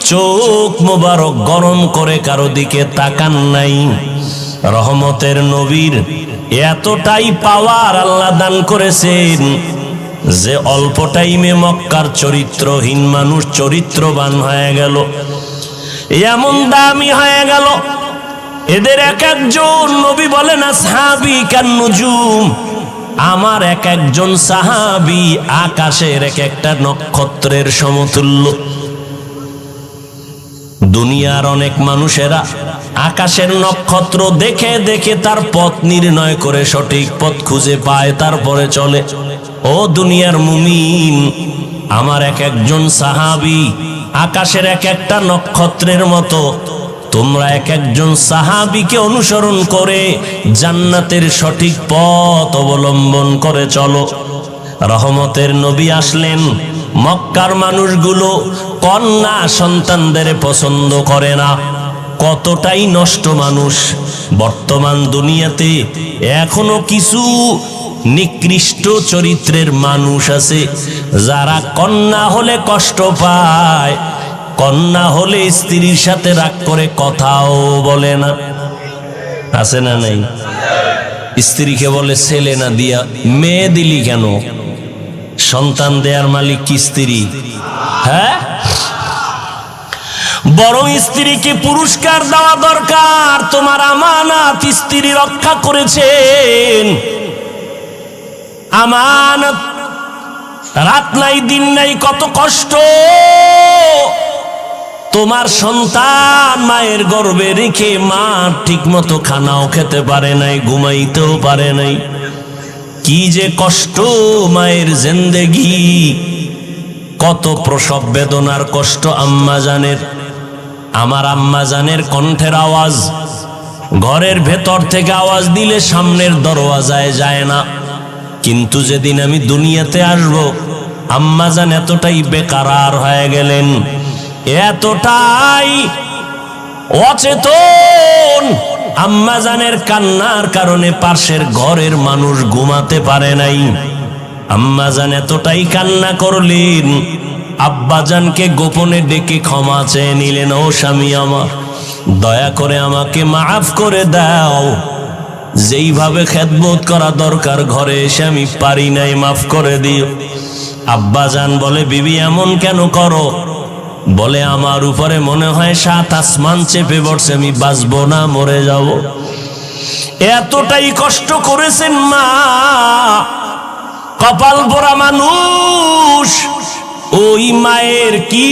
চোখ মোবারক গরম করে কারো দিকে তাকান নাই। রহমতের নবীর এতটাই পাওয়ার আল্লাহ দান করেছেন যে অল্প টাইমে মক্কার চরিত্রহীন মানুষ চরিত্রবান হয়ে গেল, এমন দামি হয়ে গেল। এদের এক একজন নবী বলেন আসহাবী কান নুজুম, আমার এক একজন সাহাবী আকাশের এক একটা নক্ষত্রের সমতুল্য। দুনিয়ার অনেক মানুষেরা আকাশের নক্ষত্র দেখে দেখে তার পথ নির্ণয় করে সঠিক পথ খুঁজে পায়, তারপরে চলে। ও দুনিয়ার মুমিন, আমার এক একজন সাহাবী আকাশের এক একটা নক্ষত্রের মতো। তোমরা এক একজন সাহাবীকে অনুসরণ করে জান্নাতের সঠিক পথ অবলম্বন করে চলো। রহমতের নবী আসলেন, মক্কার মানুষগুলো কন্যা সন্তানদের পছন্দ করে না। কতটাই নষ্ট মানুষ বর্তমান দুনিয়াতে। এখনো কিছু নিকৃষ্ট চরিত্রের মানুষ আছে যারা কন্যা হলে কষ্ট পায়, কন্যা হলে স্ত্রীর সাথে রাগ করে কথাও বলে না। আছে না নাই? স্ত্রীকে বলে ছেলে না দিয়া মেয়ে দিলি কেন? সন্তান দেয়ার মালিক কি স্ত্রী? হ্যাঁ, বরং স্ত্রীকে পুরস্কার দেওয়া দরকার। তোমার আমানত স্ত্রী রক্ষা করেছেন। আমানত, রাত নাই দিন নাই কত কষ্ট। তোমার সন্তান মায়ের গর্ভে রেখে মা ঠিক মতো খানাও খেতে পারে নাই, ঘুমাইতেও পারে নাই। কি যে কষ্ট মায়ের জিন্দেগি, কত প্রসব বেদনার কষ্ট আম্মা জানের। আমার আম্মা জানের কণ্ঠের আওয়াজ ঘরের ভেতর থেকে আওয়াজ দিলে সামনের দরওয়াজায় যায় না। কিন্তু যেদিন আমি দুনিয়াতে আসব, আম্মা জান এতটাই বেকারার হয়ে গেলেন, এতটাই অচেতন। আম্মা জানের কান্নার কারণে পাশের ঘরের মানুষ ঘুমাতে পারে নাই। আম্মা জান এতটাই কান্না করলেন, আব্বাজানকে গোপনে ডেকে ক্ষমা চেয়ে নিলেন। ও স্বামী আমার, দয়া করে আমাকে মাফ করে দাও। যেইভাবে খেদমত করা দরকার ঘরে এসে আমি পারি নাই, মাফ করে দিও। আব্বাজান বলে, বিবি এমন কেন করো? বলে, আমার উপরে মনে হয় 7 আসমান চেপে পড়ছে, আমি বাঁচবো না, মরে যাব। এতটাই কষ্ট করেছেন মা, কপাল পোড়া মানুষ। ওই মায়ের কি